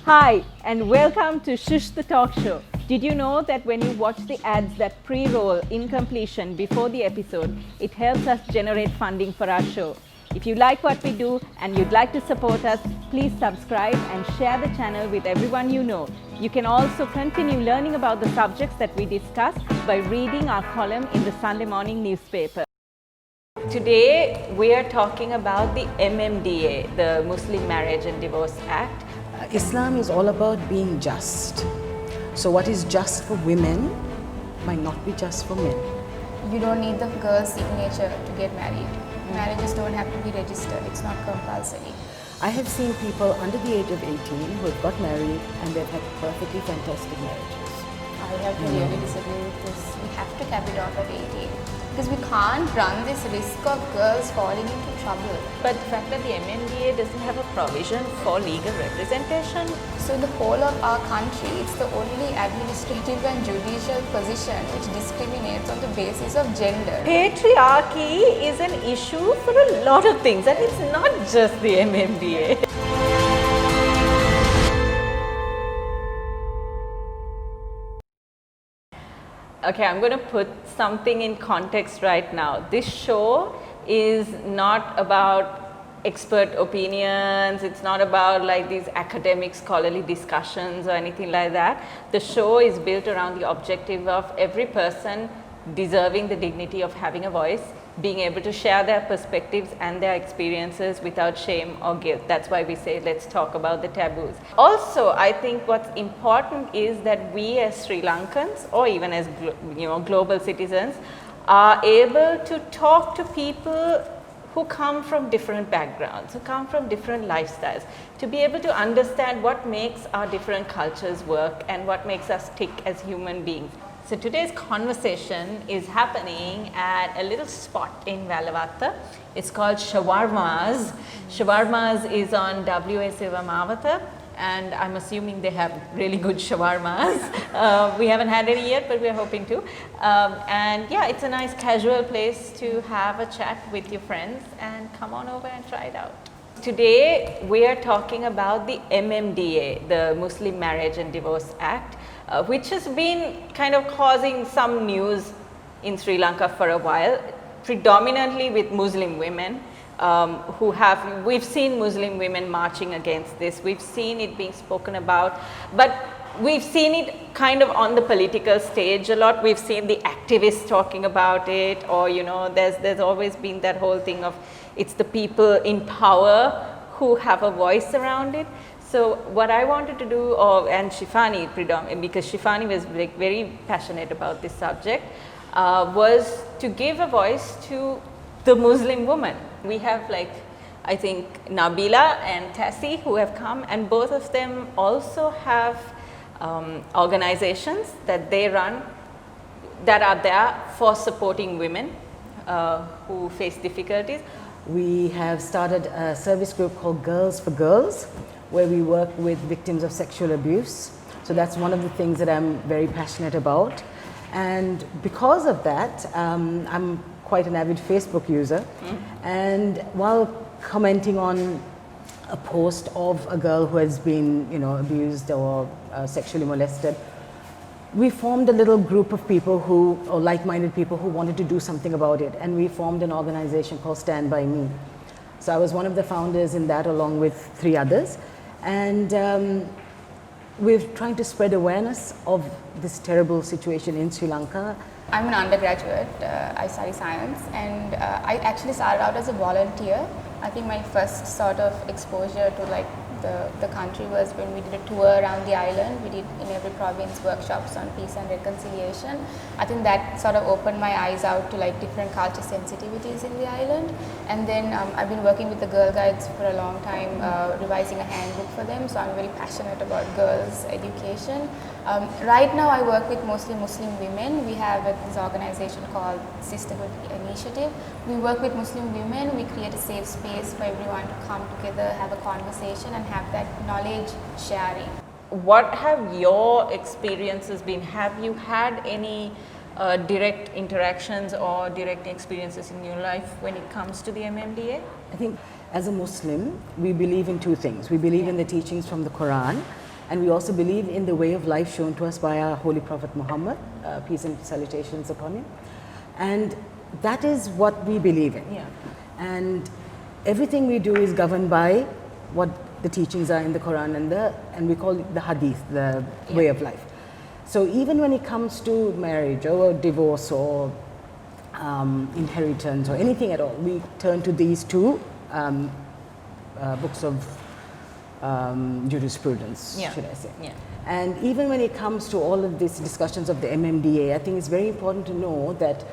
Hi, and welcome to Shush the Talk Show. Did you know that when you watch the ads that pre-roll in completion before the episode, it helps us generate funding for our show? If you like what we do and you'd like to support us, please subscribe and share the channel with everyone you know. You can also continue learning about the subjects that we discuss by reading our column in the Sunday morning newspaper. Today, we are talking about the MMDA, the Muslim Marriage and Divorce Act. Islam is all about being just. So what is just for women might not be just for men. You don't need the girl's signature to get married. Marriages don't have to be registered. It's not compulsory. I have seen people under the age of 18 who have got married and they've had perfectly fantastic marriages. I have to really disagree with this. We have to cap it off at 18. Because we can't run this risk of girls falling into trouble. But the fact that the MMDA doesn't have a provision for legal representation. So in the whole of our country, it's the only administrative and judicial position which discriminates on the basis of gender. Patriarchy is an issue for a lot of things, and it's not just the MMDA. Okay, I'm going to put something in context right now. This show is not about expert opinions, it's not about like these academic scholarly discussions or anything like that. The show is built around the objective of every person deserving the dignity of having a voice, being able to share their perspectives and their experiences without shame or guilt. That's why we say let's talk about the taboos. Also, I think what's important is that we as Sri Lankans or even as global citizens are able to talk to people who come from different backgrounds, who come from different lifestyles, to be able to understand what makes our different cultures work and what makes us tick as human beings. So today's conversation is happening at a little spot in Valavatta. It's called Shawarmas. Shawarmas is on W.A. Silva Mawatha, and I'm assuming they have really good shawarmas. We haven't had any yet, but we're hoping to. And yeah, it's a nice casual place to have a chat with your friends, and come on over and try it out. Today, we are talking about the MMDA, the Muslim Marriage and Divorce Act, which has been kind of causing some news in Sri Lanka for a while, predominantly with Muslim women we've seen Muslim women marching against this, we've seen it being spoken about, but we've seen it kind of on the political stage a lot. We've seen the activists talking about it, or there's always been that whole thing of it's the people in power who have a voice around it. So what I wanted to do, and Shifani predominantly, because Shifani was very passionate about this subject, was to give a voice to the Muslim woman. We have I think Nabila and Tassie who have come, and both of them also have organizations that they run that are there for supporting women who face difficulties. We have started a service group called Girls for Girls, where we work with victims of sexual abuse. So that's one of the things that I'm very passionate about. And because of that, I'm quite an avid Facebook user. And while commenting on a post of a girl who has been abused or sexually molested, we formed a little group of people or like-minded people who wanted to do something about it, and we formed an organization called Stand By Me. So I was one of the founders in that, along with 3 others, and we're trying to spread awareness of this terrible situation in Sri Lanka. I'm an undergraduate, I study science, and I actually started out as a volunteer. I think my first sort of exposure to the country was when we did a tour around the island. We did in every province workshops on peace and reconciliation. I think that sort of opened my eyes out to different culture sensitivities in the island. And then I've been working with the Girl Guides for a long time, revising a handbook for them. So I'm very passionate about girls' education. Right now I work with mostly Muslim women. We have this organization called Sisterhood Initiative. We work with Muslim women. We create a safe space for everyone to come together, have a conversation, and have that knowledge sharing. What have your experiences been? Have you had any direct interactions or direct experiences in your life when it comes to the MMDA? I think as a Muslim, we believe in 2 things. We believe in the teachings from the Quran, And we also believe in the way of life shown to us by our Holy Prophet Muhammad, peace and salutations upon him. And that is what we believe in. Yeah. And everything we do is governed by what the teachings are in the Quran and we call it the hadith, the way of life. So even when it comes to marriage or divorce or inheritance or anything at all, we turn to these two books of jurisprudence, should I say. Yeah. And even when it comes to all of these discussions of the MMDA, I think it's very important to know that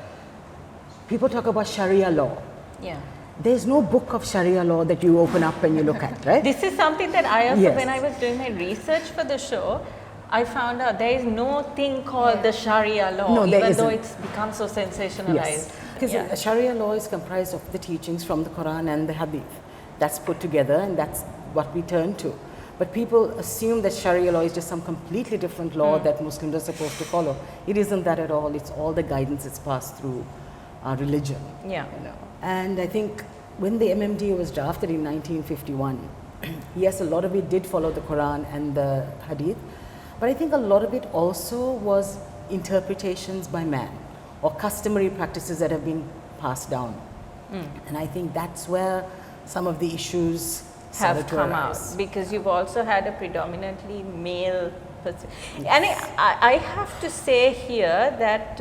people talk about Sharia law. Yeah. There's no book of Sharia law that you open up and you look at, right? This is something that I also, Yes. when I was doing my research for the show, I found out there is no thing called the Sharia law, No, there even though isn't. it's become so sensationalized. Because Yeah. Sharia law is comprised of the teachings from the Quran and the Hadith. That's put together and that's what we turn to. But people assume that Sharia law is just some completely different law that Muslims are supposed to follow. It isn't that at all. It's all the guidance that's passed through our religion. Yeah. You know. And I think when the MMDA was drafted in 1951, yes, a lot of it did follow the Quran and the Hadith, but I think a lot of it also was interpretations by man or customary practices that have been passed down. And I think that's where some of the issues Have started to come out arise. because you've also had a predominantly male person. And I have to say here that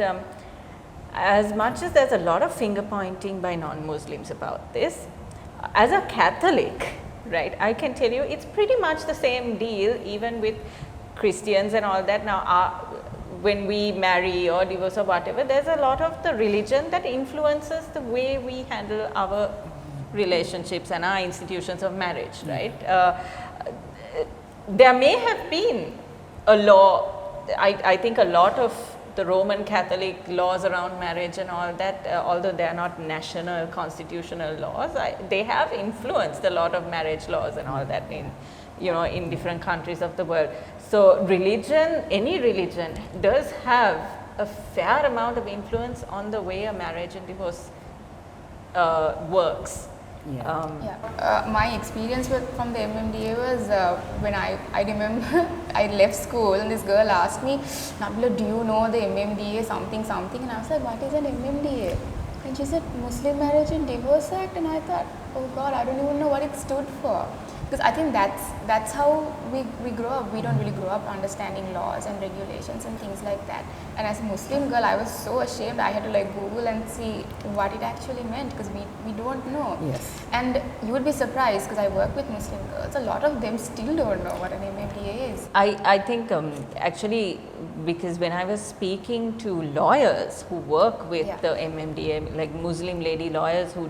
as much as there's a lot of finger pointing by non-Muslims about this, as a Catholic, right, I can tell you it's pretty much the same deal even with Christians and all that. Now, when we marry or divorce or whatever, there's a lot of the religion that influences the way we handle our relationships and our institutions of marriage, right? There may have been a law, I think a lot of the Roman Catholic laws around marriage and all that, although they are not national constitutional laws, they have influenced a lot of marriage laws and all that in, you know, in different countries of the world. So religion, any religion does have a fair amount of influence on the way a marriage and divorce works. My experience from the MMDA was when I remember I left school and this girl asked me, Nabila, do you know the MMDA something something? And I was like, what is an MMDA? And she said, Muslim Marriage and Divorce Act. And I thought, oh God, I don't even know what it stood for. Because I think that's how we grow up. We don't really grow up understanding laws and regulations and things like that. And as a Muslim girl, I was so ashamed. I had to like Google and see what it actually meant because we don't know. Yes. And you would be surprised because I work with Muslim girls. A lot of them still don't know what an MMDA is. I think actually because when I was speaking to lawyers who work with the MMDA, like Muslim lady lawyers who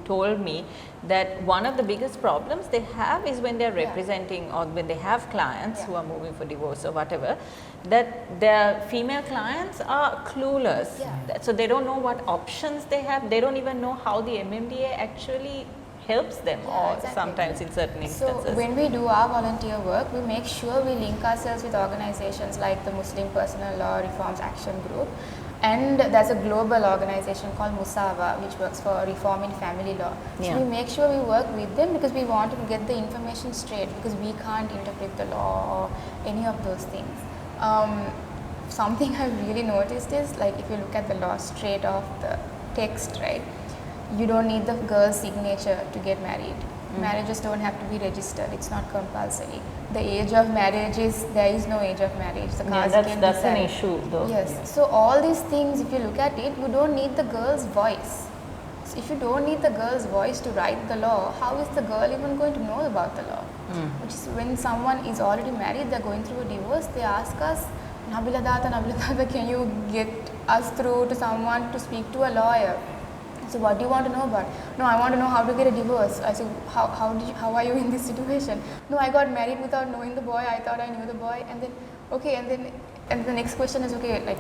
told me that one of the biggest problems they have is when they're representing or when they have clients who are moving for divorce or whatever, that their female clients are clueless. So they don't know what options they have. They don't even know how the MMDA actually helps them or sometimes in certain instances. So when we do our volunteer work, we make sure we link ourselves with organizations like the Muslim Personal Law Reforms Action Group. And there's a global organization called Musawa, which works for reform in family law. So we make sure we work with them because we want to get the information straight because we can't interpret the law or any of those things. Something I've really noticed is like if you look at the law straight off the text, right? You don't need the girl's signature to get married. Marriages don't have to be registered. It's not compulsory. The age of marriage is, there is no age of marriage. The caste can that's an decide. issue though. Yes. So all these things, if you look at it, you don't need the girl's voice. So if you don't need the girl's voice to write the law, how is the girl even going to know about the law? Which is when someone is already married, they're going through a divorce, they ask us, Nabila Dada, can you get us through to someone to speak to a lawyer? So what do you want to know about? No, I want to know how to get a divorce. I said, how are you in this situation? No, I got married without knowing the boy. I thought I knew the boy. And then, okay, and the next question is, okay, like,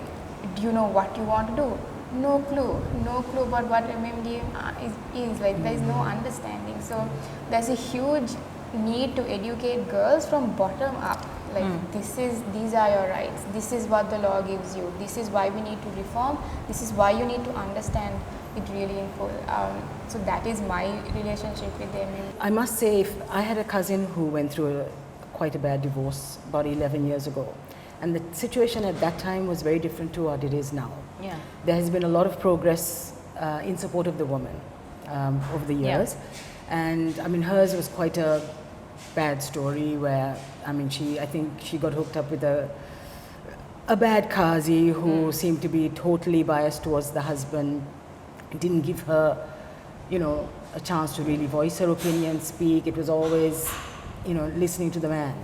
do you know what you want to do? No clue about what MMDA is. Like, there is no understanding. So there's a huge need to educate girls from bottom up. Like these are your rights. This is what the law gives you. This is why we need to reform. This is why you need to understand it really in full. So that is my relationship with them. I must say, if I had a cousin who went through quite a bad divorce about 11 years ago. And the situation at that time was very different to what it is now. Yeah. There has been a lot of progress in support of the woman over the years. And I mean, hers was quite a bad story where, I mean, I think she got hooked up with a bad Qazi who seemed to be totally biased towards the husband, didn't give her, you know, a chance to really voice her opinion, speak. It was always, you know, listening to the man.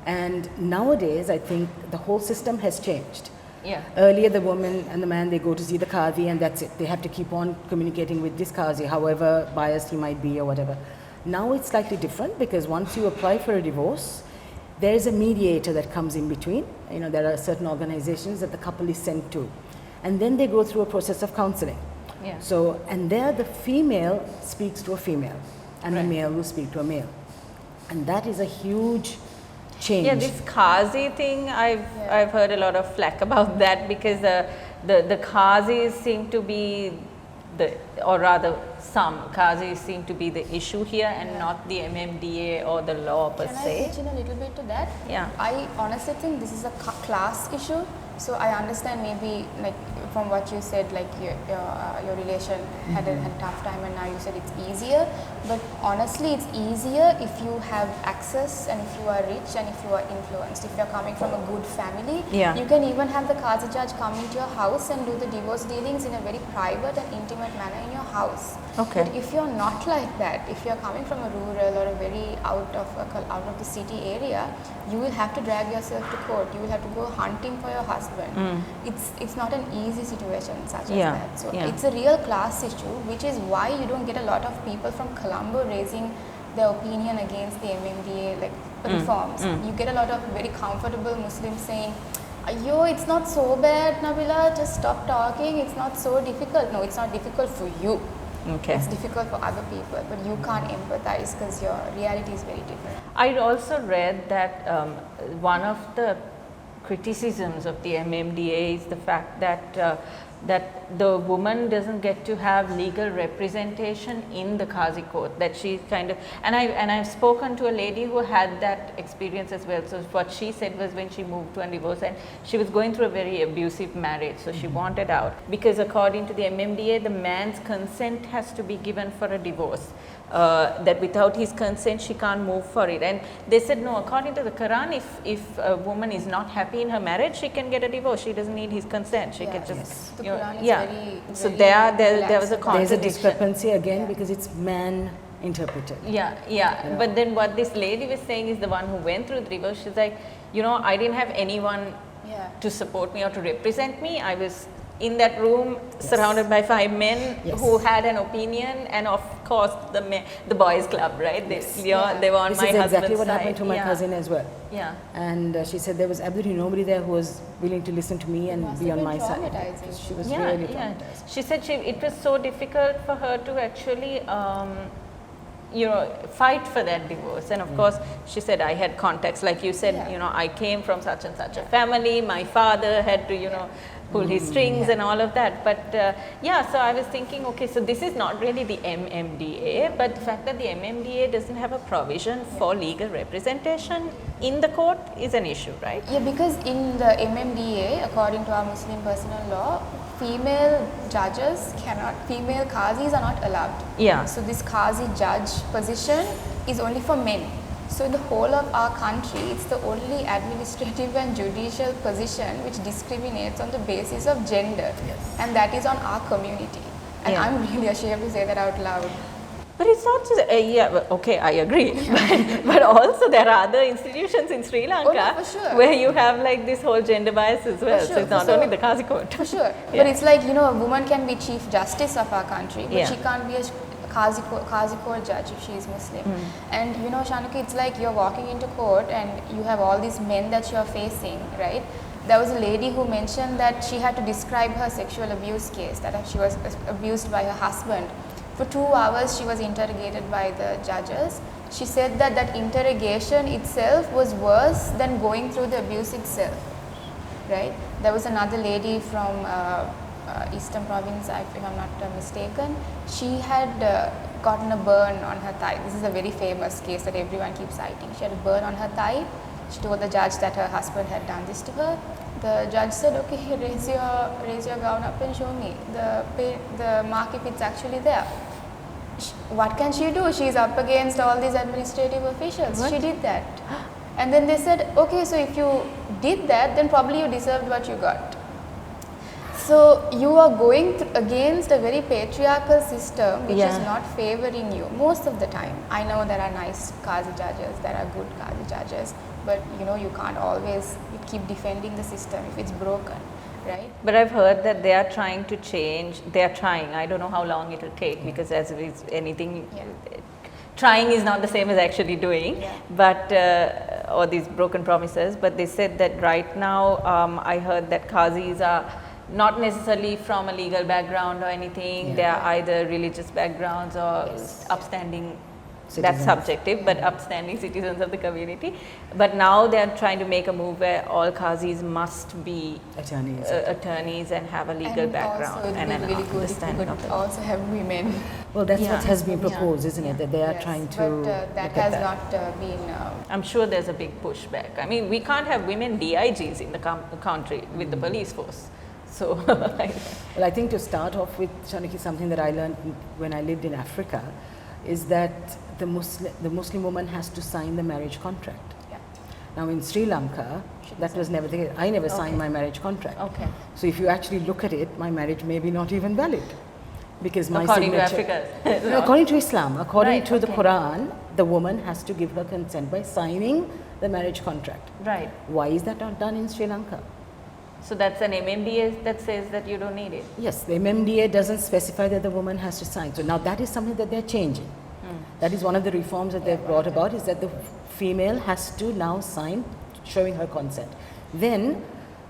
And nowadays, I think the whole system has changed. Yeah. Earlier, the woman and the man, they go to see the Qadi and that's it. They have to keep on communicating with this Qazi, however biased he might be or whatever. Now it's slightly different because once you apply for a divorce, there is a mediator that comes in between. You know, there are certain organizations that the couple is sent to. And then they go through a process of counseling. Yeah. So, and there the female speaks to a female and the male will speak to a male. And that is a huge change. Yeah, this Qazi thing, I've heard a lot of flack about that because the Qazis seem to be or rather some Qazis seem to be the issue here and not the MMDA or the law per Can I se. pitch in a little bit to that? Yeah. I honestly think this is a class issue. So I understand maybe like from what you said, like your relation had a tough time and now you said it's easier. But honestly, it's easier if you have access and if you are rich and if you are influenced. If you're coming from a good family, you can even have the Qazi judge come into your house and do the divorce dealings in a very private and intimate manner in your house. Okay. But if you're not like that, if you're coming from a rural or a very out of the city area, you will have to drag yourself to court. You will have to go hunting for your husband. It's not an easy situation such as that. So it's a real class issue, which is why you don't get a lot of people from Colombo raising their opinion against the MMDA like reforms. You get a lot of very comfortable Muslims saying, "Yo, it's not so bad, Nabila. Just stop talking. It's not so difficult." No, it's not difficult for you. Okay. It's difficult for other people, but you can't empathize because your reality is very different. I also read that one of the criticisms of the MMDA is the fact that that the woman doesn't get to have legal representation in the Qazi court. That she kind of, and I've spoken to a lady who had that experience as well. So what she said was when she moved to a divorce and she was going through a very abusive marriage, so she wanted out because according to the MMDA, the man's consent has to be given for a divorce. That without his consent she can't move for it, and they said no, according to the Quran, if a woman is not happy in her marriage, she can get a divorce. She doesn't need his consent. She can just The Quran is very so very there was a relaxed. contradiction. There's a discrepancy again because it's man interpreted. Yeah. But then what this lady was saying is the one who went through the divorce. She's like, you know, I didn't have anyone to support me or to represent me. I was in that room surrounded by 5 men who had an opinion, and of course the boys club, right? They were on This my is husband's exactly what side. happened to my cousin as well. Yeah. And she said there was absolutely nobody there who was willing to listen to me and must be have on been my side. traumatizing. She was really traumatized. She said it was so difficult for her to actually fight for that divorce. And of course she said I had contacts, like you said, I came from such and such a family, my father had to pull his strings and all of that. But so I was thinking, okay, so this is not really the MMDA, but the fact that the MMDA doesn't have a provision for legal representation in the court is an issue, right? Yeah, because in the MMDA, according to our Muslim personal law, female Qazis are not allowed. Yeah. So this Qazi judge position is only for men. So in the whole of our country, it's the only administrative and judicial position which discriminates on the basis of gender. And that is on our community. And I'm really ashamed to say that out loud. But it's not just, okay, I agree. but also there are other institutions in Sri Lanka for sure. where you have like this whole gender bias as well. sure, So it's not for only sure. the Qazi court. For sure. But it's like, a woman can be chief justice of our country, but she can't be a Qazi court judge if she is Muslim. And Shanuki, it's like you're walking into court and you have all these men that you're facing, right? There was a lady who mentioned that she had to describe her sexual abuse case, that she was abused by her husband. For 2 hours she was interrogated by the judges. She said that that interrogation itself was worse than going through the abuse itself, right? There was another lady from Eastern province, if I'm not mistaken. She had gotten a burn on her thigh. This is a very famous case that everyone keeps citing. She had a burn on her thigh. She told the judge that her husband had done this to her. The judge said, okay, raise your gown up and show me the mark if it's actually there. What can she do? She's up against all these administrative officials. What? She did that. And then they said, okay, so if you did that, then probably you deserved what you got. So you are going against a very patriarchal system which is not favoring you most of the time. I know there are nice Qazi judges, there are good Qazi judges, but you know, you can't always keep defending the system if it's broken, right? But I've heard that they are trying to change. They are trying. I don't know how long it will take because as with anything, trying is not the same as actually doing. But or these broken promises. But they said that right now, I heard that Qazis are not necessarily from a legal background or anything. They are either religious backgrounds or upstanding. Citizens. That's subjective, but upstanding citizens of the community. But now they are trying to make a move where all Qazis must be attorneys and have a legal and background also and it would an be really good if we understanding could of it. also have women. Well, that's what has been proposed, isn't it? That they are trying to. But that look at has not been. I'm sure there's a big pushback. I mean, we can't have women DIGs in the country with the police force. So, Well, I think to start off with, Shaniki, something that I learned when I lived in Africa is that the Muslim woman has to sign the marriage contract. Now in Sri Lanka, that was never the case. I never signed my marriage contract. Okay. So if you actually look at it, my marriage may be not even valid. Because my according to signature, Africa. No, according to Islam, according Right, to the okay. Quran, the woman has to give her consent by signing the marriage contract. Right. Why is that not done in Sri Lanka? So that's an MMDA that says that you don't need it. Yes, the MMDA doesn't specify that the woman has to sign. So now that is something that they're changing. That is one of the reforms that they've brought about, is that the female has to now sign showing her consent. Then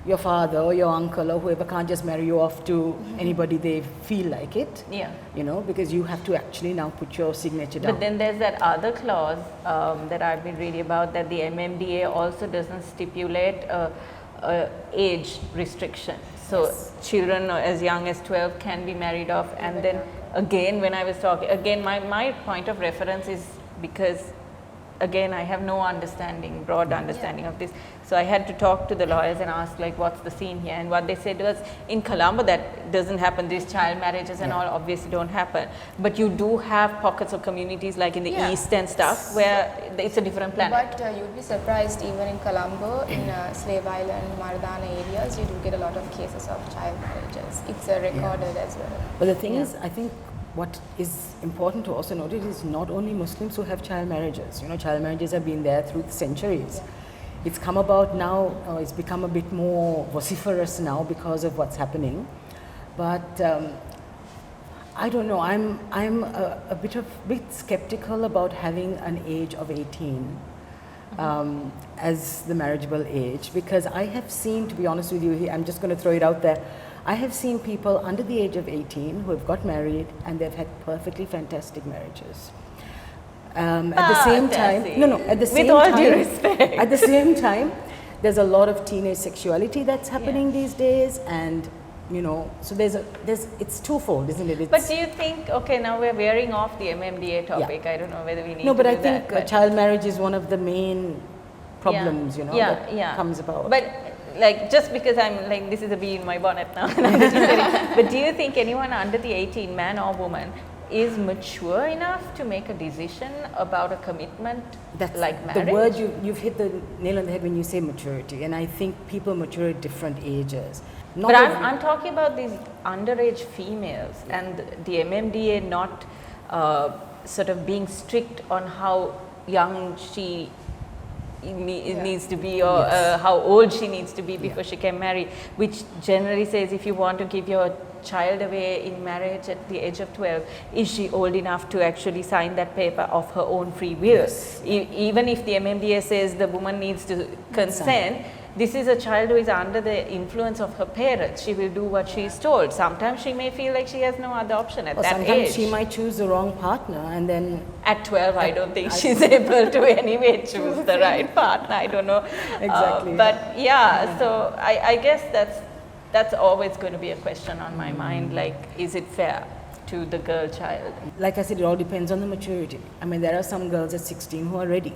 your father or your uncle or whoever can't just marry you off to anybody they feel like it. Yeah. You know, because you have to actually now put your signature down. But then there's that other clause that I've been reading about, that the MMDA also doesn't stipulate a age restriction. So children as young as 12 can be married off. And then again, when I was talking, again, my point of reference is because again, I have no understanding, broad understanding of this. So I had to talk to the lawyers and ask, like, what's the scene here? And what they said was, in Colombo, that doesn't happen. These child marriages and all obviously don't happen. But you do have pockets of communities, like in the East and stuff, where it's a different planet. But you'd be surprised, even in Colombo, in Slave Island, Mardana areas, you do get a lot of cases of child marriages. It's recorded as well. But the thing is, I think what is important to also note is not only Muslims who have child marriages. You know, child marriages have been there through the centuries. It's come about now, it's become a bit more vociferous now because of what's happening. But I don't know, I'm a bit skeptical about having an age of 18 as the marriageable age, because I have seen, to be honest with you, I'm just going to throw it out there, I have seen people under the age of 18 who have got married and they've had perfectly fantastic marriages. At the same time, at the same time, with all due respect, at the same time, there's a lot of teenage sexuality that's happening these days, and you know, so it's twofold, isn't it? But do you think, okay, now we're veering off the MMDA topic. I don't know whether we need no, to but do I think that, child marriage is one of the main problems, you know, that comes about. But like, just because I'm like, this is a bee in my bonnet now, but do you think anyone under the 18, man or woman, is mature enough to make a decision about a commitment like marriage? The word you've hit the nail on the head when you say maturity, and I think people mature at different ages. But I'm talking about these underage females and the MMDA not sort of being strict on how young she needs to be, or how old she needs to be before she can marry, which generally says if you want to give your child away in marriage at the age of 12, is she old enough to actually sign that paper of her own free will? Even if the MMDA says the woman needs to consent, this is a child who is under the influence of her parents. She will do what she is told. Sometimes she may feel like she has no other option at that age. Sometimes she might choose the wrong partner, and then at 12, I don't think she's able to anyway choose the right partner. I don't know. Exactly. But so I guess that's always going to be a question on my mind. Like, is it fair? to the girl child? Like I said, it all depends on the maturity. I mean, there are some girls at 16 who are ready.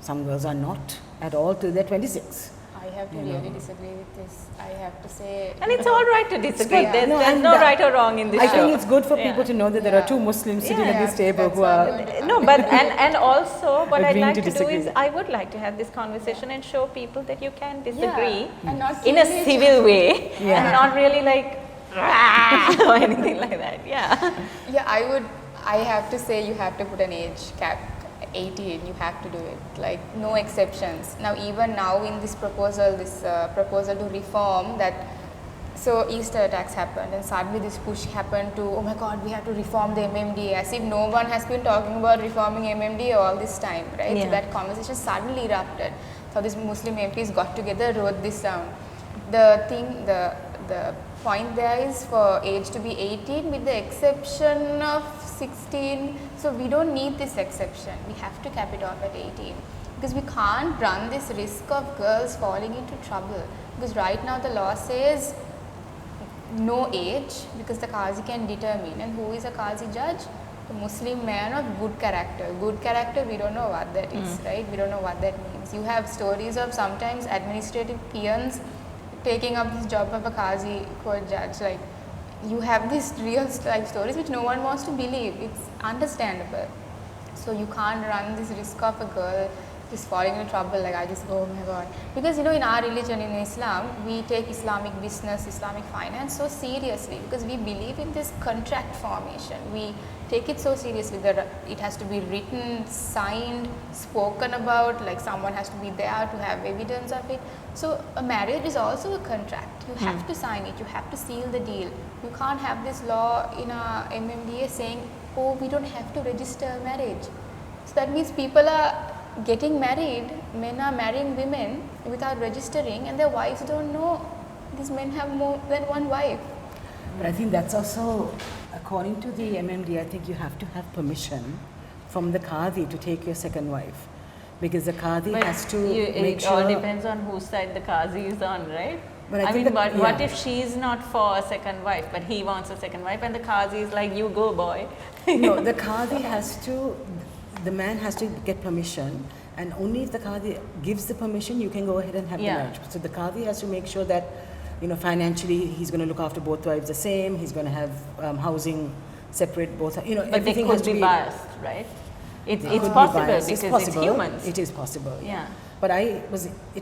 Some girls are not at all till they're 26. I have to really disagree with this. I have to say. And it's all right to disagree. Yeah. There's, No, there's and no that- right or wrong in this I show. think it's good for people Yeah. to know that there are two Muslims sitting Yeah, at this table that's who what are. I'm going to- No, but and also what I'd Agreeing like to to do disagree. is I would like to have this conversation and show people that you can disagree and not in a kill each civil way Yeah. and not really like or anything like that. Yeah. Yeah, I have to say you have to put an age cap. 18, you have to do it, like no exceptions. Now even now in this proposal to reform that, so Easter attacks happened and suddenly this push happened to, oh my god, we have to reform the MMDA, as if no one has been talking about reforming MMDA all this time, right? Yeah. So that conversation suddenly erupted. So these Muslim MPs got together, wrote this down. The point there is for age to be 18 with the exception of 16. So we don't need this exception. We have to cap it off at 18 because we can't run this risk of girls falling into trouble, because right now the law says no age because the Qazi can determine. And who is a Qazi judge? A Muslim man of good character. Good character, we don't know what that is, right? We don't know what that means. You have stories of sometimes administrative peons taking up this job of a Qazi court judge. Like, you have these real life stories which no one wants to believe. It's understandable. So you can't run this risk of a girl just falling into trouble, like I just go, oh my god. Because in our religion, in Islam, we take Islamic business, Islamic finance so seriously because we believe in this contract formation. We take it so seriously that it has to be written, signed, spoken about, like someone has to be there to have evidence of it. So a marriage is also a contract. You have to sign it, you have to seal the deal. You can't have this law in a MMDA saying, oh, we don't have to register a marriage. So that means people are getting married, men are marrying women without registering, and their wives don't know these men have more than one wife. But I think that's also, according to the MMD, I think you have to have permission from the Qadi to take your second wife. Because the Qadi But has to make it sure. all depends on whose side the Qazi is on, right? But I I think mean, that- what yeah. if she's not for a second wife, but he wants a second wife, and the Qazi is like, you go, boy. No, the Qadi has to, the man has to get permission, and only if the Qadi gives the permission, you can go ahead and have Yeah. the marriage. So the Qadi has to make sure that, financially he's going to look after both wives the same, he's going to have housing separate both, But they everything has could to be be biased, right? It's could be possible biased. because It's possible. it's humans. It is possible. Yeah. But it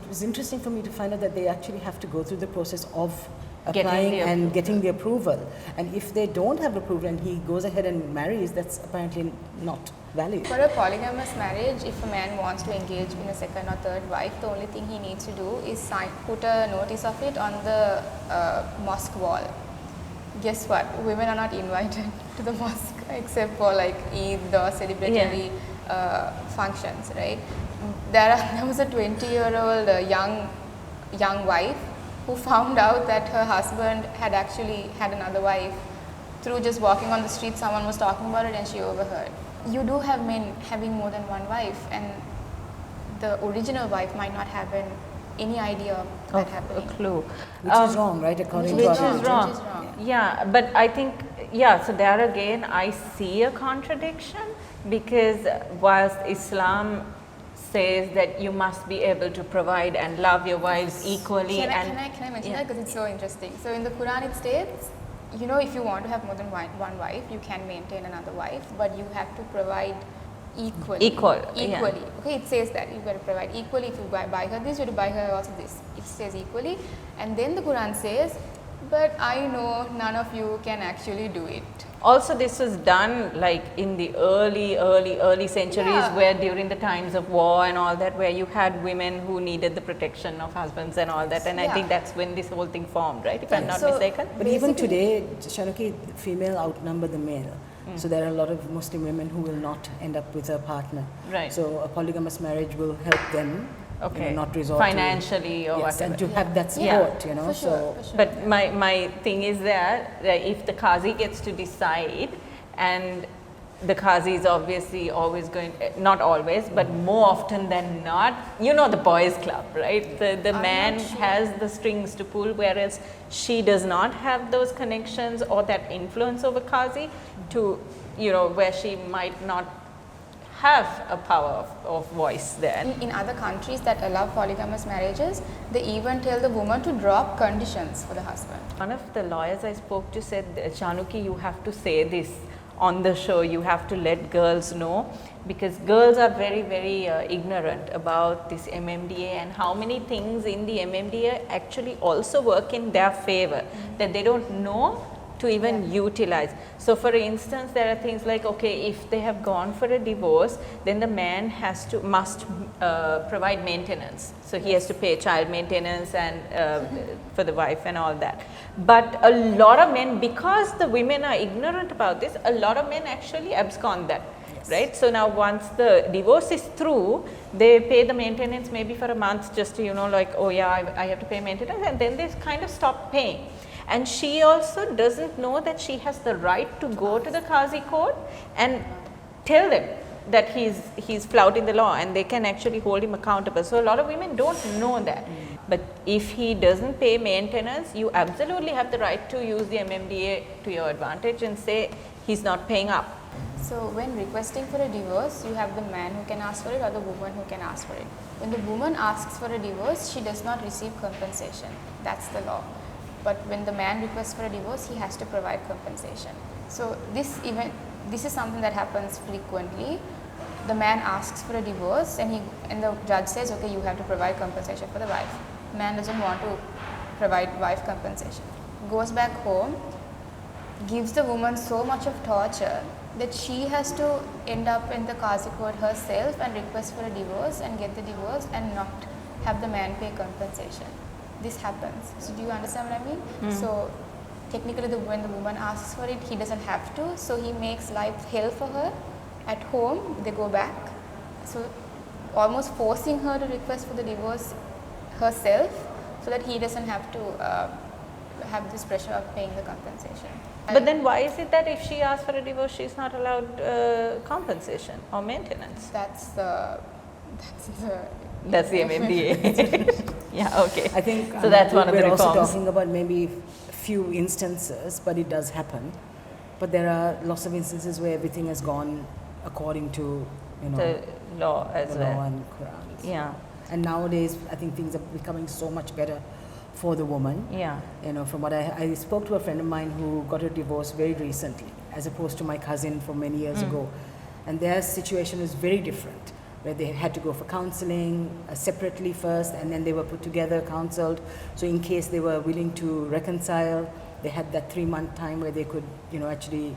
was interesting for me to find out that they actually have to go through the process of Getting applying the and approval. getting the approval. And if they don't have approval and he goes ahead and marries, that's apparently not valid. For a polygamous marriage, if a man wants to engage in a second or third wife, the only thing he needs to do is put a notice of it on the mosque wall. Guess what? Women are not invited to the mosque except for like Eid or celebratory functions, right? There was a 20-year-old young wife who found out that her husband had actually had another wife through just walking on the street. Someone was talking about it and she overheard. You do have men having more than one wife, and the original wife might not have any idea of that A happening. clue. Which is wrong, right? According Which to Which our is Which wrong. is wrong. Yeah, but I think, so there again, I see a contradiction because whilst Islam says that you must be able to provide and love your wives equally. Can and I mention yeah. that because it's so interesting? So in the Quran it states, if you want to have more than one wife, you can maintain another wife, but you have to provide equally. Equal, yeah. Equally. Okay, it says that you've got to provide equally. If you buy her this, you have to buy her also this. It says equally. And then the Quran says, but I know none of you can actually do it. Also, this was done like in the early centuries, Yeah. where during the times of war and all that, where you had women who needed the protection of husbands and all that, and I Yeah. think that's when this whole thing formed, right? If I'm not So- mistaken. But even Basically- today, Shanuki, female outnumber the male. So there are a lot of Muslim women who will not end up with a partner. Right. So a polygamous marriage will help them Okay. not resort Financially or to, yes, whatever. and to have that Yeah. support, For sure. But my thing is that if the Qazi gets to decide and the Qazi is obviously always going, not always, but more often than not, you know, the boys club, right? The man has the strings to pull, whereas she does not have those connections or that influence over Qazi to, you know, where she might not have a power of voice there. In other countries that allow polygamous marriages, they even tell the woman to drop conditions for the husband. One of the lawyers I spoke to said, Chanuki, you have to say this on the show, you have to let girls know, because girls are very, very ignorant about this MMDA and how many things in the MMDA actually also work in their favor that they don't know to even utilize. So for instance, there are things like, okay, if they have gone for a divorce, then the man must provide maintenance. So he has to pay child maintenance and for the wife and all that. But a lot of men, because the women are ignorant about this, a lot of men actually abscond that. Right? So now once the divorce is through, they pay the maintenance maybe for a month just to, you know, like, oh yeah, I have to pay maintenance, and then they kind of stop paying. And she also doesn't know that she has the right to go to the Qazi court and tell them that he's flouting the law, and they can actually hold him accountable. So a lot of women don't know that. But if he doesn't pay maintenance, you absolutely have the right to use the MMDA to your advantage and say he's not paying up. So when requesting for a divorce, you have the man who can ask for it or the woman who can ask for it. When the woman asks for a divorce, she does not receive compensation. That's the law. But when the man requests for a divorce, he has to provide compensation. So this is something that happens frequently. The man asks for a divorce, and the judge says, okay, you have to provide compensation for the wife. Man doesn't want to provide wife compensation. Goes back home, gives the woman so much of torture that she has to end up in the Qazi court herself and request for a divorce and get the divorce and not have the man pay compensation. This happens. So do you understand what I mean? So technically when the woman asks for it, he doesn't have to, so he makes life hell for her. At home, they go back. So almost forcing her to request for the divorce herself so that he doesn't have to have this pressure of paying the compensation. But then why is it that if she asks for a divorce, she's not allowed compensation or maintenance? That's the MMDA. Yeah, okay. I think so. That's one of the we're reforms. also talking about maybe few instances, but it does happen. But there are lots of instances where everything has gone according to, you know, the law as the well. law and Quran. Yeah. And nowadays, I think things are becoming so much better for the woman. Yeah. You know, from what I spoke to a friend of mine who got a divorce very recently, as opposed to my cousin from many years ago, and their situation is very different, where they had to go for counseling separately first, and then they were put together, counseled. So in case they were willing to reconcile, they had that 3-month time where they could, you know, actually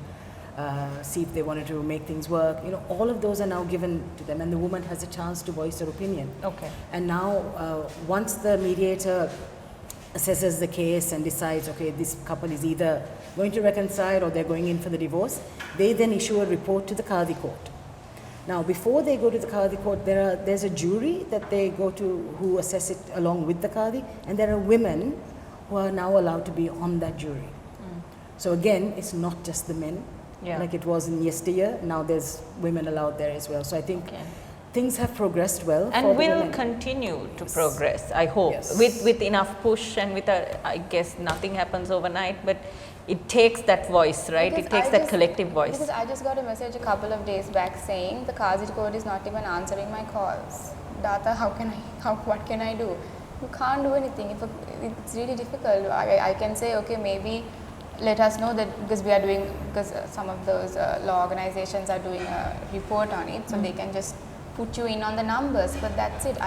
see if they wanted to make things work. You know, all of those are now given to them, and the woman has a chance to voice her opinion. Okay. And now, once the mediator assesses the case and decides, okay, this couple is either going to reconcile or they're going in for the divorce, they then issue a report to the Qadi court. Now, before they go to the Qadi court, there's a jury that they go to who assess it along with the Qadi, and there are women who are now allowed to be on that jury. So again, it's not just the men, like it was in yesteryear. Now there's women allowed there as well. So I think things have progressed well. And will continue to progress, I hope, with enough push and with I guess nothing happens overnight, but it takes that voice, right? Because it takes that collective voice. Because I just got a message a couple of days back saying the Qazi court is not even answering my calls. Data, what can I do? You can't do anything. It's really difficult. I can say, okay, maybe let us know that because some of those law organizations are doing a report on it, so they can just put you in on the numbers, but that's it.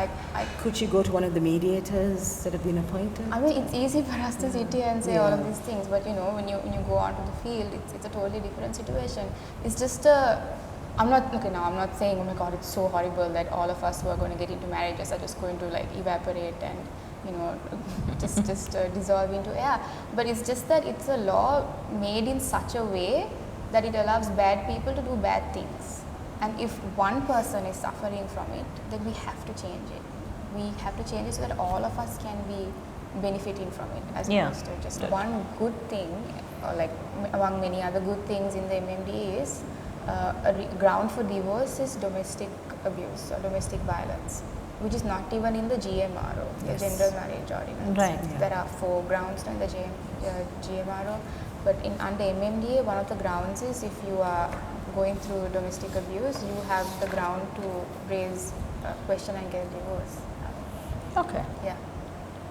Could you go to one of the mediators that have been appointed? I mean, it's easy for us to sit here and say all of these things, but you know, when you go onto the field, it's a totally different situation. It's just I'm not saying, oh my God, it's so horrible that all of us who are going to get into marriages are just going to like evaporate and, you know, just dissolve into air. But it's just that it's a law made in such a way that it allows bad people to do bad things. And if one person is suffering from it, then we have to change it. We have to change it so that all of us can be benefiting from it, as opposed to just one good thing, or like among many other good things in the MMDA is ground for divorce is domestic abuse or domestic violence, which is not even in the GMRO, the Yes. General Marriage Ordinance. Right. Yeah. There are 4 grounds in the GMRO, but under MMDA, one of the grounds is if you are going through domestic abuse, you have the ground to raise a question and get a divorce. Okay. Yeah.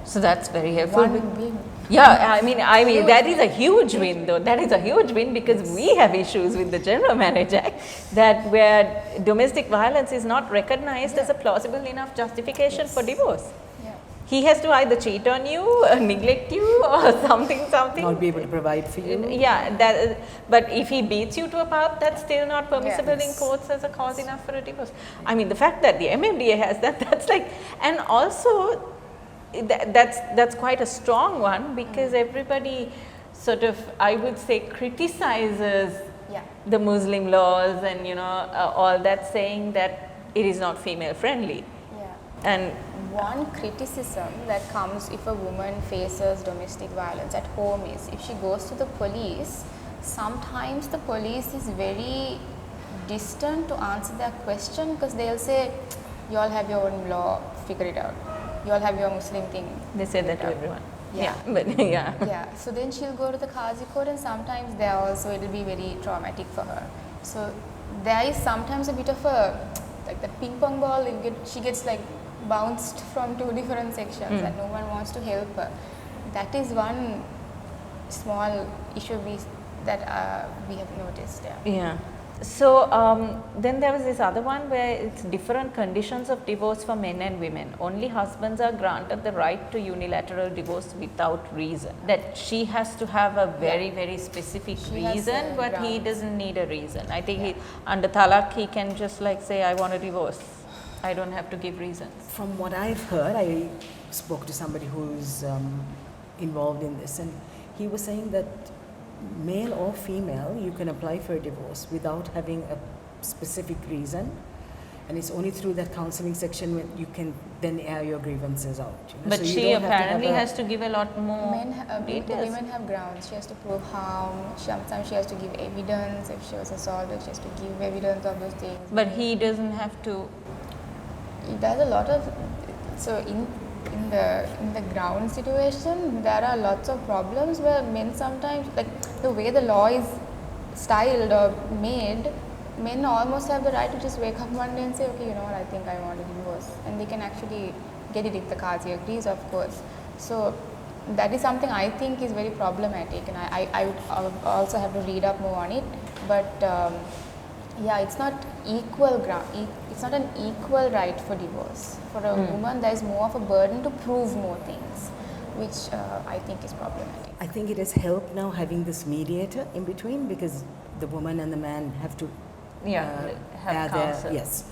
So that's very helpful. One win. Yeah, I mean Huge that is a huge win though. That is a huge win because we have issues with the General Marriage Act that where domestic violence is not recognized as a plausible enough justification for divorce. Yeah. He has to either cheat on you, or neglect you, or something. Not be able to provide for you. Yeah, that. But if he beats you to a pulp, that's still not permissible in Yes. courts as a cause enough for a divorce. I mean, the fact that the MMDA has that, that's like, and also that's quite a strong one because everybody sort of, I would say, criticizes Yeah. the Muslim laws and all that, saying that it is not female friendly. Yeah. And One criticism that comes if a woman faces domestic violence at home is if she goes to the police, sometimes the police is very distant to answer their question because they'll say, you all have your own law, figure it out. You all have your Muslim thing. they say that to Yeah. everyone. Yeah. But yeah. Yeah, so then she'll go to the Qazi court and sometimes there also it'll be very traumatic for her. So there is sometimes a bit of a, like that ping pong ball, she gets like bounced from 2 different sections and no one wants to help her. That is one small issue that we have noticed. Yeah. Yeah. So then there was this other one where it's different conditions of divorce for men and women. Only husbands are granted the right to unilateral divorce without reason. That she has to have a very, very specific She has reason, a but he grounds. doesn't need a reason. I think he, under talaq, he can just like say, I want a divorce. I don't have to give reasons. From what I've heard, I spoke to somebody who's involved in this, and he was saying that male or female, you can apply for a divorce without having a specific reason, and it's only through that counseling section when you can then air your grievances out. But So you she don't have to have apparently a- has to give a lot more The details. women have grounds. She has to prove harm. Sometimes she has to give evidence. If she was assaulted, she has to give evidence of those things. But he doesn't have to. There's a lot of, so in the ground situation, there are lots of problems where men sometimes, like the way the law is styled or made, men almost have the right to just wake up one day and say, okay, you know what, I think I want a divorce, and they can actually get it if the Qazi agrees, of course. So that is something I think is very problematic, and I would also have to read up more on it. But yeah, it's not equal ground. It's not an equal right for divorce. For a woman, there is more of a burden to prove more things, which I think is problematic. I think it has helped now having this mediator in between, because the woman and the man have to Have air counsel. yes,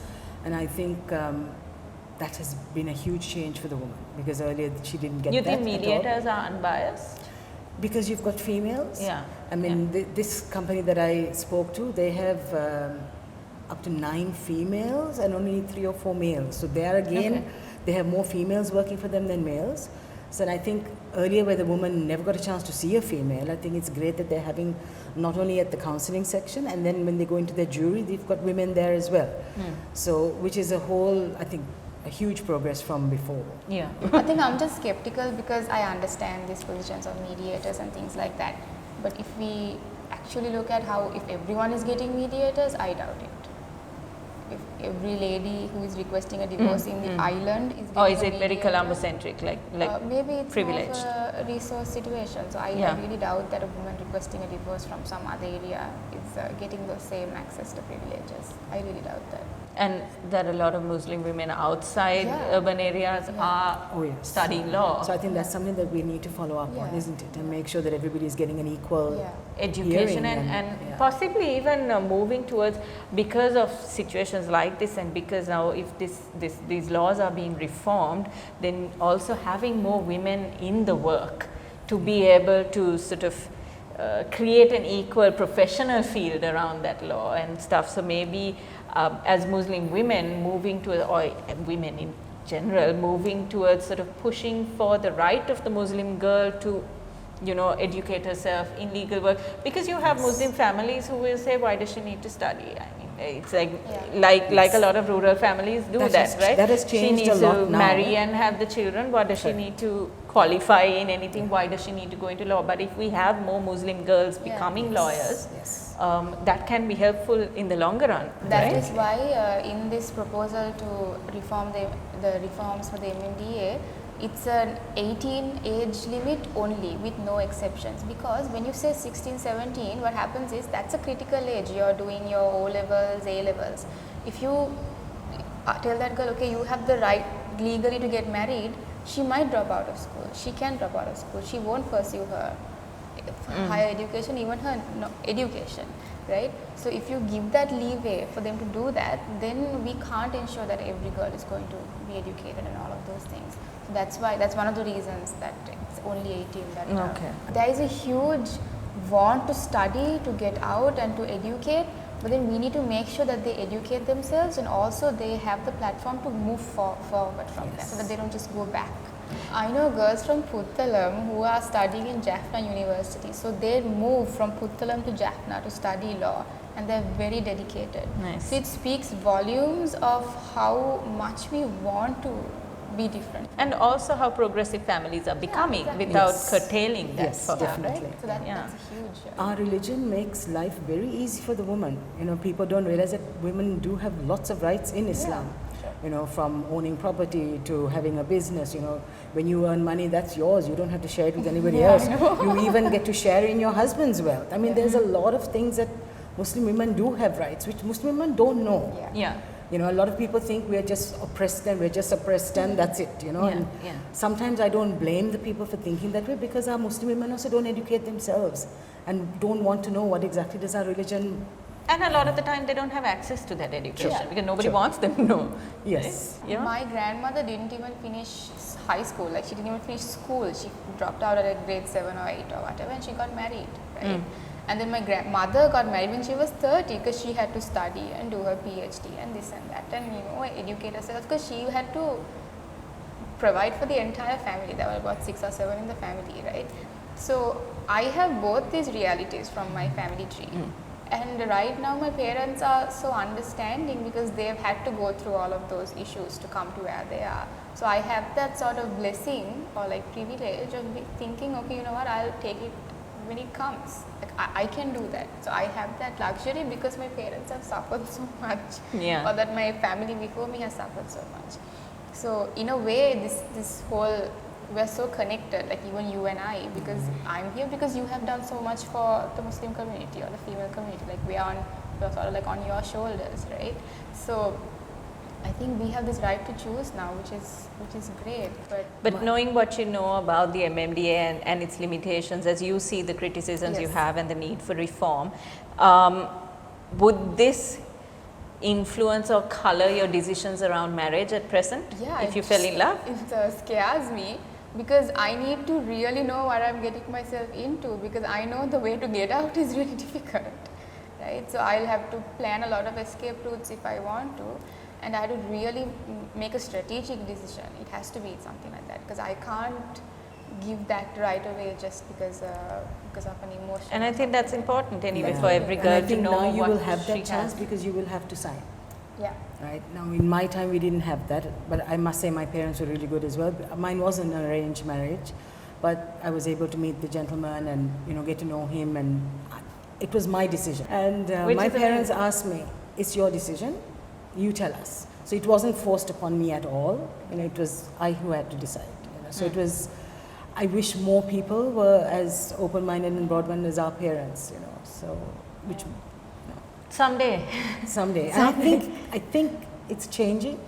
and I think that has been a huge change for the woman, because earlier she didn't get You that think at all. mediators are unbiased? Because you've got females. Yeah. I mean, this company that I spoke to, they have up to 9 females and only 3 or 4 males. So there again, Okay. they have more females working for them than males. So I think earlier where the woman never got a chance to see a female, I think it's great that they're having not only at the counseling section, and then when they go into their jury, they've got women there as well. So, which is a whole, I think, a huge progress from before. Yeah. I think I'm just skeptical because I understand these positions of mediators and things like that. But if we actually look at how, if everyone is getting mediators, I doubt it. If every lady who is requesting a divorce in the island is Or getting is a it very mediator, Colombo-centric, like maybe it's privileged? more of a resource situation. So I Yeah. really doubt that a woman requesting a divorce from some other area is getting the same access to privileges. I really doubt that. And there are a lot of Muslim women outside Yeah. urban areas are Oh, yes. studying law. So I think that's something that we need to follow up on, Yeah. isn't it? And make sure that everybody is getting an equal Yeah. Education hearing and yeah. possibly even moving towards, because of situations like this, and because now if these laws are being reformed, then also having more women in the work to be able to sort of create an equal professional field around that law and stuff. So maybe as Muslim women moving to, or women in general moving towards sort of pushing for the right of the Muslim girl to educate herself in legal work, because you have Muslim families who will say, why does she need to study? I mean, it's like a lot of rural families do that, right? That has she changed needs a lot to now. marry and have the children. What does she need to qualify in anything? Why does she need to go into law? But if we have more Muslim girls becoming lawyers, that can be helpful in the longer run. That right? is why in this proposal to reform the reforms for the MMDA, it's an 18 age limit only with no exceptions, because when you say 16, 17, what happens is that's a critical age. You're doing your O levels, A levels. If you tell that girl, okay, you have the right legally to get married, she might drop out of school. She can drop out of school. She won't pursue her higher education, even her education, right? So if you give that leeway for them to do that, then we can't ensure that every girl is going to be educated and all of those things. So that's one of the reasons that it's only 18. That there is a huge want to study, to get out and to educate, but then we need to make sure that they educate themselves, and also they have the platform to move forward from that, so that they don't just go back. I know girls from Puttalam who are studying in Jaffna University, so they move from Puttalam to Jaffna to study law, and they're very dedicated. Nice. So it speaks volumes of how much we want to be different. And also how progressive families are becoming without curtailing that for them. definitely. Right? So that's a huge. Our religion makes life very easy for the woman. People don't realize that women do have lots of rights in Islam. From owning property to having a business. When you earn money, that's yours. You don't have to share it with anybody else. You even get to share in your husband's wealth. I mean, there's a lot of things that Muslim women do have rights, which Muslim women don't know. A lot of people think we're just oppressed and that's it, and sometimes I don't blame the people for thinking that way, because our Muslim women also don't educate themselves and don't want to know what exactly does our religion. And a lot of the time they don't have access to that education because nobody wants them to know. Yes. Right? My grandmother didn't even finish high school, like she didn't even finish school. She dropped out at grade 7 or 8 or whatever, and she got married, right? And then my grandmother got married when she was 30, because she had to study and do her PhD and this and that, and educate herself, because she had to provide for the entire family. There were about 6 or 7 in the family, right? So I have both these realities from my family tree. And right now my parents are so understanding, because they've had to go through all of those issues to come to where they are. So I have that sort of blessing or like privilege of thinking, okay, you know what, I'll take it when it comes. Like I can do that. So I have that luxury because my parents have suffered so much, or that my family before me has suffered so much. So in a way, this whole, we're so connected, like even you and I, because I'm here because you have done so much for the Muslim community or the female community. Like we're sort of like on your shoulders, right? So I think we have this right to choose now, which is great. But knowing what you know about the MMDA and its limitations, as you see the criticisms you have and the need for reform, would this influence or color your decisions around marriage at present? Yeah, if you fell in love? It scares me, because I need to really know what I'm getting myself into, because I know the way to get out is really difficult, right? So I'll have to plan a lot of escape routes if I want to, and I had to really make a strategic decision. It has to be something like that, because I can't give that right away just because of an emotion. And I think that's important anyway for every girl to know now you what will have that she chance, has. because you will have to sign. Yeah. Right now, in my time, we didn't have that, but I must say my parents were really good as well. Mine was an arranged marriage, but I was able to meet the gentleman and get to know him, and it was my decision. And my parents asked me, "It's your decision. You tell us." So it wasn't forced upon me at all. It was I who had to decide. So it was. I wish more people were as open-minded and broad-minded as our parents. So which. Someday. I think it's changing.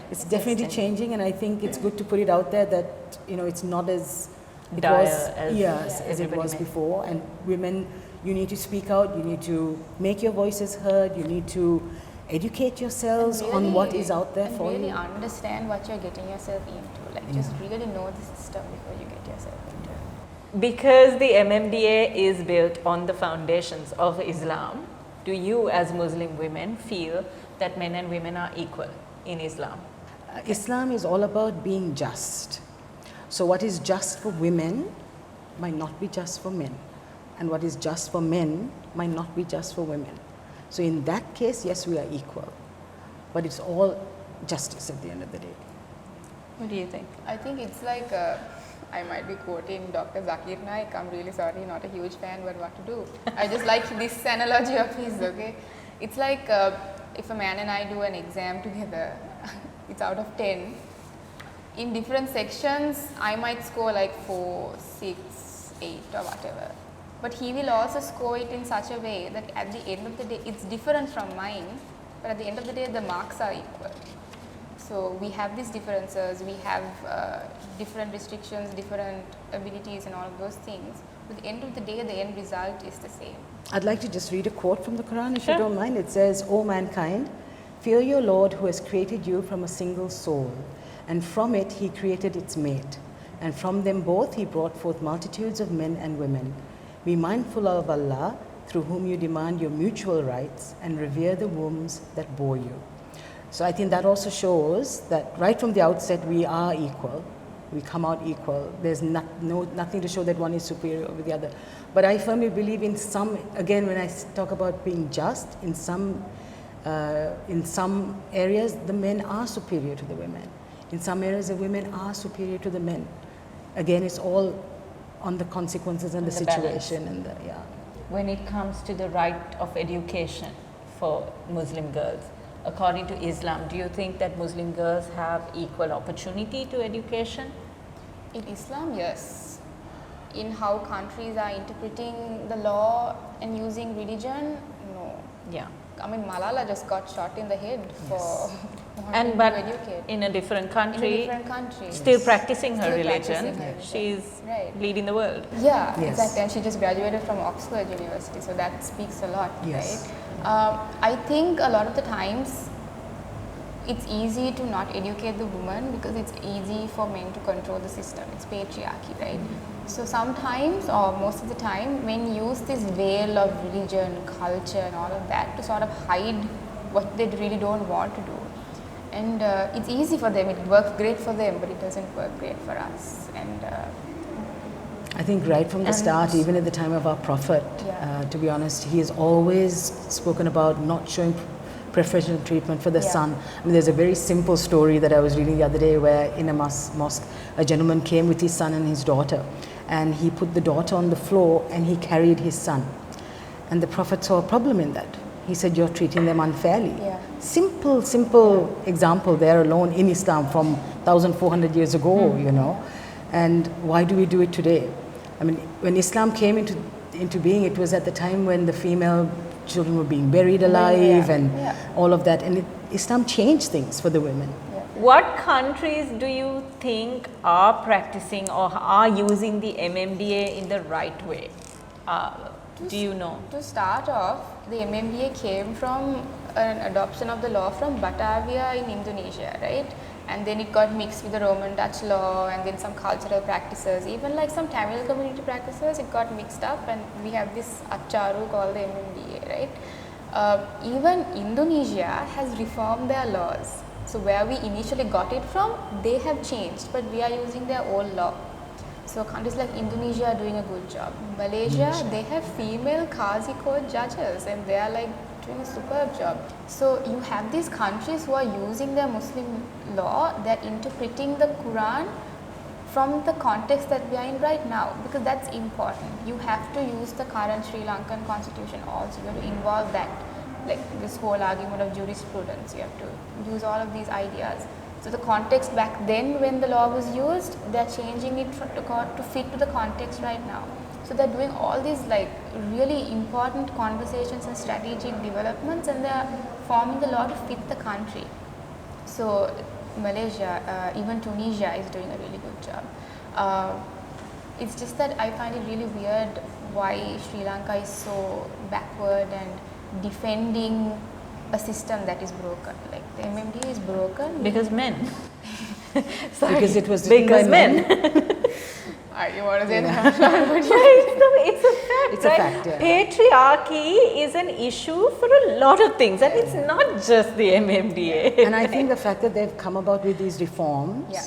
It's definitely changing, and I think it's good to put it out there that it's not as it was before. And women, you need to speak out. You need to make your voices heard. You need to educate yourselves on what is out there for you. And really understand what you're getting yourself into. Like just really know the system before you get yourself into it. Because the MMDA is built on the foundations of Islam, do you as Muslim women feel that men and women are equal in Islam? Islam is all about being just. So what is just for women might not be just for men, and what is just for men might not be just for women. So in that case, yes, we are equal, but it's all justice at the end of the day. What do you think? I think it's like, I might be quoting Dr. Zakir Naik, I'm really sorry, not a huge fan, but what to do. I just like this analogy of his, okay? It's like if a man and I do an exam together, it's out of 10. In different sections, I might score like 4, 6, 8 or whatever. But he will also score it in such a way that at the end of the day, it's different from mine, but at the end of the day, the marks are equal. So we have these differences, we have different restrictions, different abilities and all of those things. But at the end of the day, the end result is the same. I'd like to just read a quote from the Quran, if Sure. you don't mind. It says, "O mankind, fear your Lord who has created you from a single soul, and from it he created its mate, and from them both he brought forth multitudes of men and women. Be mindful of Allah, through whom you demand your mutual rights, and revere the wombs that bore you." So I think that also shows that right from the outset we are equal. We come out equal. There's nothing to show that one is superior over the other. But I firmly believe in some, again, when I talk about being just, in some areas the men are superior to the women. In some areas the women are superior to the men. Again, it's all on the consequences and the balance. situation and the, yeah. When it comes to the right of education for Muslim girls, according to Islam, do you think that Muslim girls have equal opportunity to education? In Islam, yes. In how countries are interpreting the law and using religion, no. Yeah. I mean, Malala just got shot in the head for And wanting but to educate. in a different In a country, different country. still practicing her Still religion, practicing her religion. she's Right. leading the world. Yeah, Yes. exactly. And she just graduated from Oxford University, so that speaks a lot, Yes. right? I think a lot of the times it's easy to not educate the woman because it's easy for men to control the system. It's patriarchy, right? So sometimes, or most of the time, men use this veil of religion, culture, and all of that to sort of hide what they really don't want to do. And it's easy for them, it works great for them, but it doesn't work great for us. And I think right from the And- start, even at the time of our Prophet, Yeah. to be honest, he has always spoken about not showing preferential treatment for the Yeah. son. I mean, there's a very simple story that I was reading the other day where in a mosque, a gentleman came with his son and his daughter, and he put the daughter on the floor and he carried his son. And the Prophet saw a problem in that. He said, "You're treating them unfairly." Yeah. Simple example there alone in Islam from 1,400 years ago, you know. And why do we do it today? I mean, when Islam came into being, it was at the time when the female children were being buried alive and Yeah. all of that. And Islam changed things for the women. What countries do you think are practicing or are using the MMDA in the right way? Do you know? To start off, the MMDA came from an adoption of the law from Batavia in Indonesia, right? And then it got mixed with the Roman Dutch law and then some cultural practices, even like some Tamil community practices, it got mixed up and we have this Acharu called the MMDA, right? Even Indonesia has reformed their laws. So where we initially got it from, they have changed, but we are using their old law. So countries like Indonesia are doing a good job. Malaysia, they have female Qazi court judges and they are like doing a superb job. So you have these countries who are using their Muslim law, they're interpreting the Quran from the context that we are in right now, because that's important. You have to use the current Sri Lankan constitution also, you have to involve that, like this whole argument of jurisprudence, you have to use all of these ideas. So the context back then when the law was used, they're changing it to fit to the context right now. So they're doing all these like really important conversations and strategic developments, and they're forming the law to fit the country. So Malaysia, even Tunisia is doing a really good job. It's just that I find it really weird why Sri Lanka is so backward and defending a system that is broken. Like the MMDA is broken Because men. Sorry. Because it was written because by men. You want to say that? It's a fact. It's a right? fact, yeah. Patriarchy is an issue for a lot of things, and it's not just the MMDA. And I think the fact that they've come about with these reforms Yeah.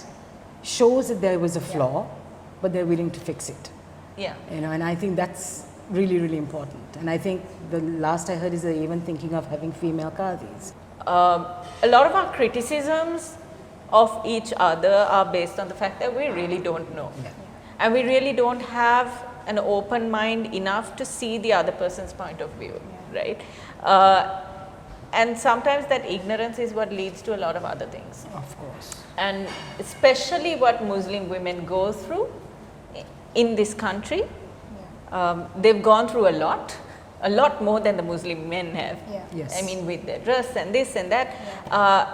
shows that there was a flaw, but they're willing to fix it. Yeah. And I think that's really, really important. And I think the last I heard is they're even thinking of having female qadis. A lot of our criticisms of each other are based on the fact that we really don't know. Yeah. And we really don't have an open mind enough to see the other person's point of view, right? And sometimes that ignorance is what leads to a lot of other things. Of course. And especially what Muslim women go through in this country. They've gone through a lot more than the Muslim men have. Yeah. Yes. I mean, with their dress and this and that,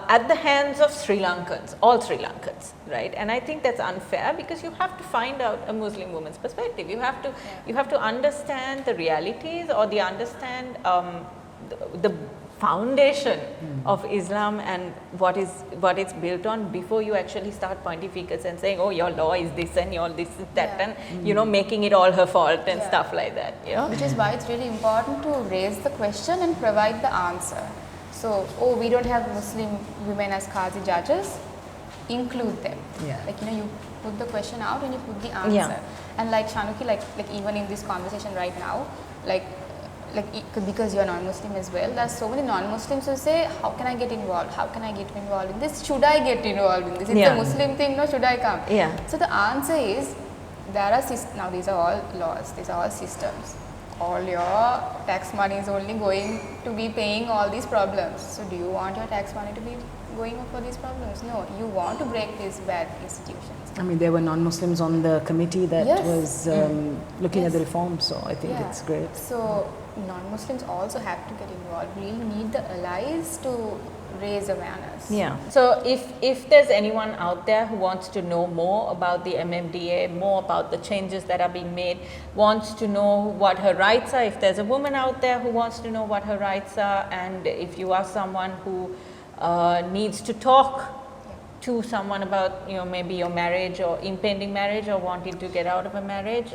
at the hands of Sri Lankans, all Sri Lankans, right? And I think that's unfair because you have to find out a Muslim woman's perspective. You have to understand the realities or understand the foundation of Islam and what it's built on before you actually start pointing fingers and saying, oh, your law is this and your this is that, Yeah. and making it all her fault and Yeah. stuff like that. Which is why it's really important to raise the question and provide the answer. So, oh, we don't have Muslim women as Qazi judges, include them. Yeah. Like, you put the question out and you put the answer. Yeah. And like Shanuki, like even in this conversation right now, because you're non-Muslim as well, there's so many non-Muslims who say, how can I get involved? How can I get involved in this? Should I get involved in this? It's Yeah. a Muslim thing, no, should I come? Yeah. So the answer is, now these are all laws, these are all systems. All your tax money is only going to be paying all these problems. So do you want your tax money to be going for these problems? No, you want to break these bad institutions. I mean, there were non-Muslims on the committee that Yes. was looking at the reforms, so I think Yeah. it's great. So non-Muslims also have to get involved. We need the allies to raise awareness. Yeah. So if there's anyone out there who wants to know more about the MMDA, more about the changes that are being made, wants to know what her rights are, if there's a woman out there who wants to know what her rights are, and if you are someone who needs to talk to someone about maybe your marriage or impending marriage or wanting to get out of a marriage,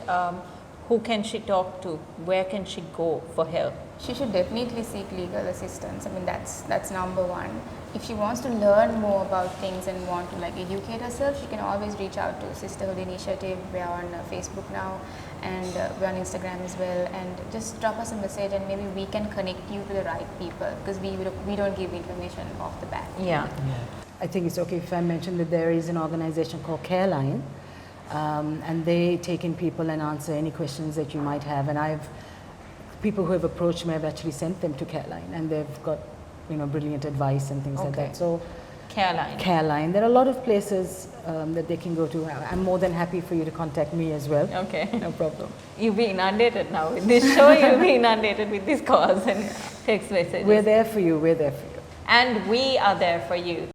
who can she talk to? Where can she go for help? She should definitely seek legal assistance. I mean, that's number one. If she wants to learn more about things and want to educate herself, she can always reach out to Sisterhood Initiative. We are on Facebook now, and we're on Instagram as well. And just drop us a message, and maybe we can connect you to the right people, because we don't give information off the bat. Yeah. I think it's okay if I mention that there is an organization called Careline, and they take in people and answer any questions that you might have. And people who have approached me, I've actually sent them to Careline, and they've got brilliant advice and things like Okay. that. So Caroline. Careline, there are a lot of places that they can go to. I'm more than happy for you to contact me as well. Okay. No problem. You'll be inundated now with this show. You'll be inundated with these calls and text messages. We're there for you. We're there for you. And we are there for you.